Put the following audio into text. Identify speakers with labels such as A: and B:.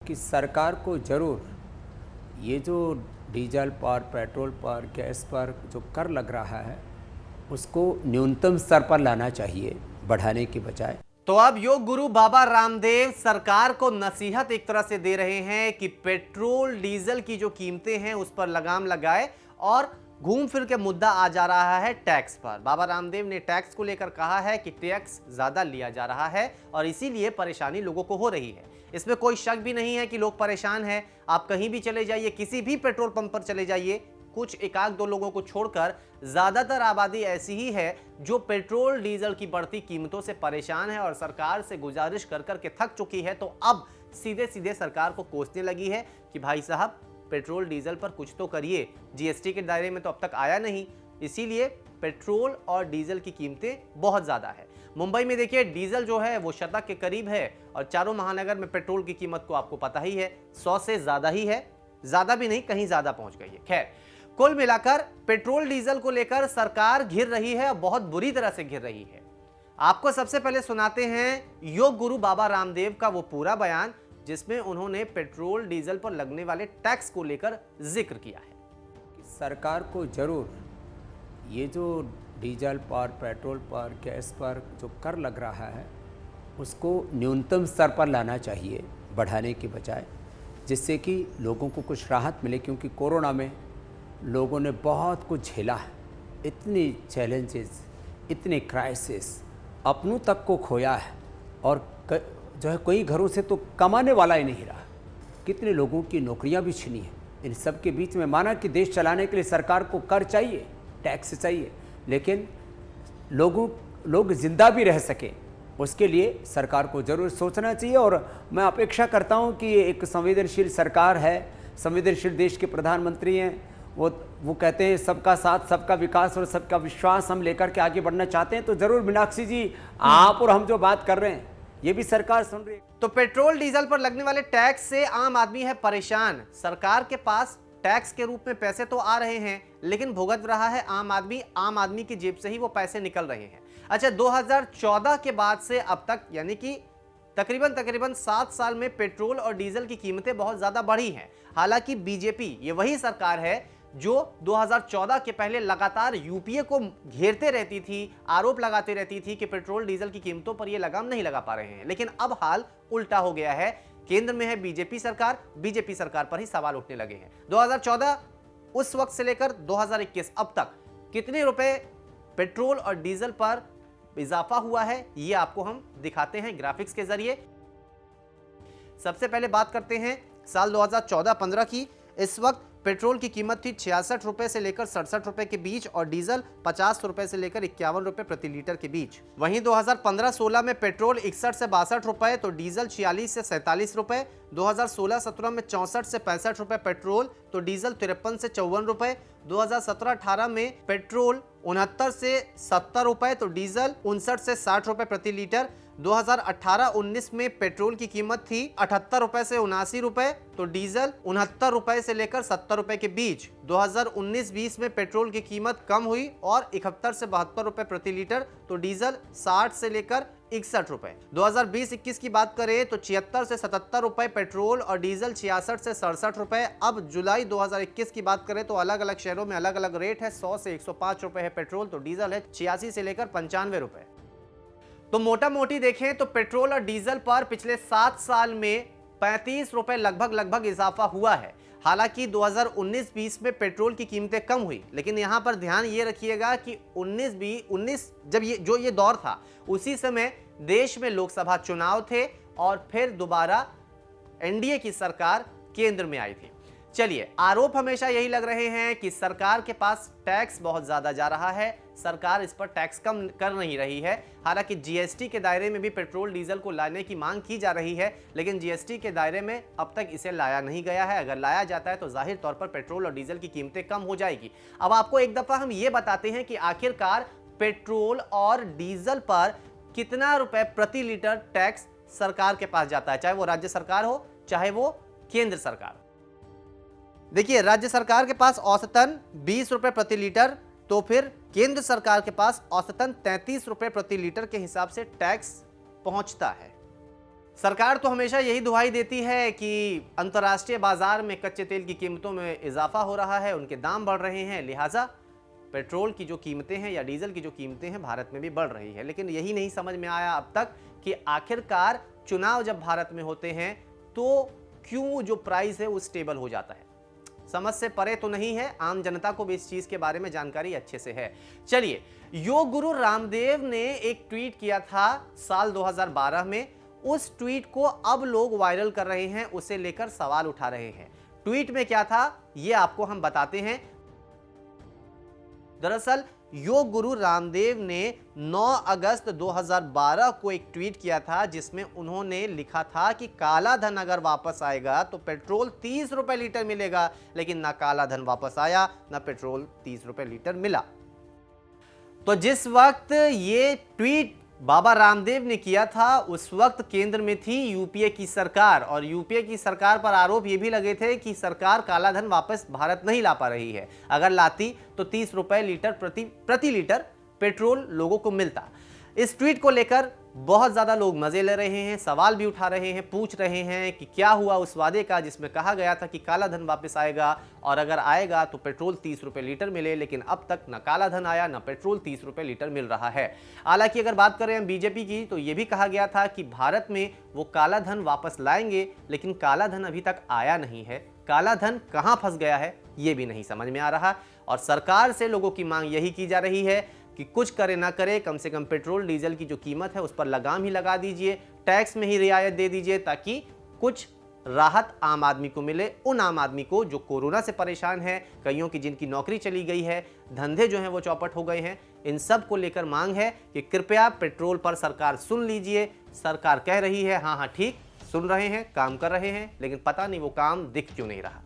A: कि सरकार को ज़रूर ये जो डीजल पर, पेट्रोल पर, गैस पर जो कर लग रहा है उसको न्यूनतम स्तर पर लाना चाहिए, बढ़ाने की बजाय।
B: तो अब योग गुरु बाबा रामदेव सरकार को नसीहत एक तरह से दे रहे हैं कि पेट्रोल डीजल की जो कीमतें हैं उस पर लगाम लगाए, और घूम फिर के मुद्दा आ जा रहा है टैक्स पर। बाबा रामदेव ने टैक्स को लेकर कहा है कि टैक्स ज्यादा लिया जा रहा है और इसीलिए परेशानी लोगों को हो रही है। इसमें कोई शक भी नहीं है कि लोग परेशान हैं। आप कहीं भी चले जाइए, किसी भी पेट्रोल पंप पर चले जाइए, कुछ एक आध दो लोगों को छोड़कर ज्यादातर आबादी ऐसी ही है जो पेट्रोल डीजल की बढ़ती कीमतों से परेशान है और सरकार से गुजारिश कर कर के थक चुकी है। तो अब सीधे सीधे सरकार को कोसने लगी है कि भाई साहब पेट्रोल डीजल पर कुछ तो करिए, जीएसटी के दायरे में तो अब तक आया नहीं, इसीलिए पेट्रोल और डीजल की कीमतें बहुत ज्यादा है। मुंबई में देखिए डीजल जो है वो शतक के करीब है और चारों महानगर में पेट्रोल की कीमत को आपको पता ही है 100 से ज्यादा ही है, ज्यादा भी नहीं, कहीं ज्यादा पहुंच गई है। खैर, कुल मिलाकर पेट्रोल डीजल को लेकर सरकार घिर रही है और बहुत बुरी तरह से घिर रही है। आपको सबसे पहले सुनाते हैं योग गुरु बाबा रामदेव का वो पूरा बयान जिसमें उन्होंने पेट्रोल डीजल पर लगने वाले टैक्स को लेकर जिक्र किया है।
A: सरकार को ज़रूर ये जो डीजल पर, पेट्रोल पर, गैस पर जो कर लग रहा है उसको न्यूनतम स्तर पर लाना चाहिए, बढ़ाने की बजाय, जिससे कि लोगों को कुछ राहत मिले। क्योंकि कोरोना में लोगों ने बहुत कुछ झेला है, इतनी चैलेंजेस, इतने क्राइसिस, अपनों तक को खोया है और जो है कई घरों से तो कमाने वाला ही नहीं रहा, कितने लोगों की नौकरियां भी छिनी हैं। इन सब के बीच में माना कि देश चलाने के लिए सरकार को कर चाहिए, टैक्स चाहिए, लेकिन लोग जिंदा भी रह सकें उसके लिए सरकार को ज़रूर सोचना चाहिए। और मैं अपेक्षा करता हूं कि ये एक संवेदनशील सरकार है, संवेदनशील देश के प्रधानमंत्री हैं, वो कहते हैं सबका साथ, सबका विकास और सबका विश्वास हम लेकर के आगे बढ़ना चाहते हैं। तो ज़रूर मीनाक्षी जी, आप और हम जो बात कर रहे हैं ये भी सरकार सुन रही है।
B: तो पेट्रोल डीजल पर लगने वाले टैक्स से आम आदमी है परेशान। सरकार के पास टैक्स के रूप में पैसे तो आ रहे हैं लेकिन भुगत रहा है आम आदमी की जेब से ही वो पैसे निकल रहे हैं। अच्छा, 2014 के बाद से अब तक यानी कि तकरीबन 7 साल में पेट्रोल और डीजल की कीमतें बहुत ज्यादा बढ़ी हैं। हालांकि बीजेपी ये वही सरकार है जो 2014 के पहले लगातार यूपीए को घेरते रहती थी, आरोप लगाते रहती थी कि पेट्रोल डीजल की कीमतों पर ये लगाम नहीं लगा पा रहे हैं। लेकिन अब हाल उल्टा हो गया है, केंद्र में है बीजेपी सरकार पर ही सवाल उठने लगे हैं। 2014 उस वक्त से लेकर 2021 अब तक कितने रुपए पेट्रोल और डीजल पर इजाफा हुआ है ये आपको हम दिखाते हैं ग्राफिक्स के जरिए। सबसे पहले बात करते हैं साल 2014-15 की। इस वक्त पेट्रोल की कीमत थी 66 रुपए से लेकर 67 रुपए के बीच और डीजल 50 रुपए से लेकर 51 रुपए प्रति लीटर के बीच। वहीं 2015-16 में पेट्रोल 61 से 62 रुपए तो डीजल 46 से 47 रुपए। 2016-17 में 64 से 65 रुपए पेट्रोल तो डीजल 53 से 54 रुपए। 2017-18 में पेट्रोल 69 से 70 रुपए तो डीजल 59 से 60 रुपए प्रति लीटर। 2018-19 में पेट्रोल की कीमत थी 78 रुपए से 79 रुपए तो डीजल 69 रुपए से लेकर 70 रुपए के बीच। 2019-20 में पेट्रोल की कीमत कम हुई और 71 से 72 रुपए प्रति लीटर तो डीजल 60 से लेकर 61 रुपए। 2020-21 की बात करें तो 76 से 77 रुपए पेट्रोल और डीजल 66 से 67 रुपए। अब जुलाई 2021 की बात करें तो अलग अलग शहरों में अलग अलग रेट है। 100 से 105 रुपए है पेट्रोल तो डीजल है 86 से लेकर 95 रुपए। तो मोटा मोटी देखें तो पेट्रोल और डीजल पर पिछले 7 साल में 35 रुपए लगभग इजाफा हुआ है। हालांकि 2019-20 में पेट्रोल की कीमतें कम हुई, लेकिन यहां पर ध्यान ये रखिएगा कि 19 जब ये दौर था उसी समय देश में लोकसभा चुनाव थे और फिर दोबारा एनडीए की सरकार केंद्र में आई थी। चलिए, आरोप हमेशा यही लग रहे हैं कि सरकार के पास टैक्स बहुत ज्यादा जा रहा है, सरकार इस पर टैक्स कम कर नहीं रही है। हालांकि जीएसटी के दायरे में भी पेट्रोल डीजल को लाने की मांग की जा रही है, लेकिन जीएसटी के दायरे में अब तक इसे लाया नहीं गया है। अगर लाया जाता है तो जाहिर तौर पर पेट्रोल और डीजल की कीमतें कम हो जाएगी। अब आपको एक दफा हम ये बताते हैं कि आखिरकार पेट्रोल और डीजल पर कितना रुपए प्रति लीटर टैक्स सरकार के पास जाता है, चाहे वो राज्य सरकार हो चाहे वो केंद्र सरकार। देखिए, राज्य सरकार के पास औसतन 20 रुपए प्रति लीटर, तो फिर केंद्र सरकार के पास औसतन 33 रुपए प्रति लीटर के हिसाब से टैक्स पहुंचता है। सरकार तो हमेशा यही दुहाई देती है कि अंतर्राष्ट्रीय बाजार में कच्चे तेल की कीमतों में इजाफा हो रहा है, उनके दाम बढ़ रहे हैं, लिहाजा पेट्रोल की जो कीमतें हैं या डीजल की जो कीमतें हैं भारत में भी बढ़ रही है। लेकिन यही नहीं समझ में आया अब तक कि आखिरकार चुनाव जब भारत में होते हैं तो क्यों जो प्राइस है वो स्टेबल हो जाता है। समझ से परे तो नहीं है, आम जनता को भी इस चीज के बारे में जानकारी अच्छे से है। चलिए, योग गुरु रामदेव ने एक ट्वीट किया था साल 2012 में, उस ट्वीट को अब लोग वायरल कर रहे हैं, उसे लेकर सवाल उठा रहे हैं। ट्वीट में क्या था ये आपको हम बताते हैं। दरअसल योग गुरु रामदेव ने 9 अगस्त 2012 को एक ट्वीट किया था जिसमें उन्होंने लिखा था कि काला धन अगर वापस आएगा तो पेट्रोल 30 रुपए लीटर मिलेगा, लेकिन ना काला धन वापस आया ना पेट्रोल 30 रुपए लीटर मिला। तो जिस वक्त ये ट्वीट बाबा रामदेव ने किया था उस वक्त केंद्र में थी यूपीए की सरकार, और यूपीए की सरकार पर आरोप ये भी लगे थे कि सरकार काला धन वापस भारत नहीं ला पा रही है। अगर लाती तो 30 रुपए लीटर प्रति लीटर पेट्रोल लोगों को मिलता। इस ट्वीट को लेकर बहुत ज्यादा लोग मजे ले रहे हैं, सवाल भी उठा रहे हैं, पूछ रहे हैं कि क्या हुआ उस वादे का जिसमें कहा गया था कि काला धन वापस आएगा और अगर आएगा तो पेट्रोल 30 रुपए लीटर मिले, लेकिन अब तक ना काला धन आया ना पेट्रोल 30 रुपए लीटर मिल रहा है। हालांकि अगर बात करें हम बीजेपी की तो यह भी कहा गया था कि भारत में वो काला धन वापस लाएंगे, लेकिन काला धन अभी तक आया नहीं है। काला धन कहां फंस गया है ये भी नहीं समझ में आ रहा, और सरकार से लोगों की मांग यही की जा रही है कि कुछ करे ना करे, कम से कम पेट्रोल डीजल की जो कीमत है उस पर लगाम ही लगा दीजिए, टैक्स में ही रियायत दे दीजिए, ताकि कुछ राहत आम आदमी को मिले। उन आम आदमी को जो कोरोना से परेशान है, कईयों की जिनकी नौकरी चली गई है, धंधे जो हैं वो चौपट हो गए हैं, इन सब को लेकर मांग है कि कृपया पेट्रोल पर सरकार सुन लीजिए। सरकार कह रही है हाँ हाँ ठीक, सुन रहे हैं, काम कर रहे हैं, लेकिन पता नहीं वो काम दिख क्यों नहीं रहा।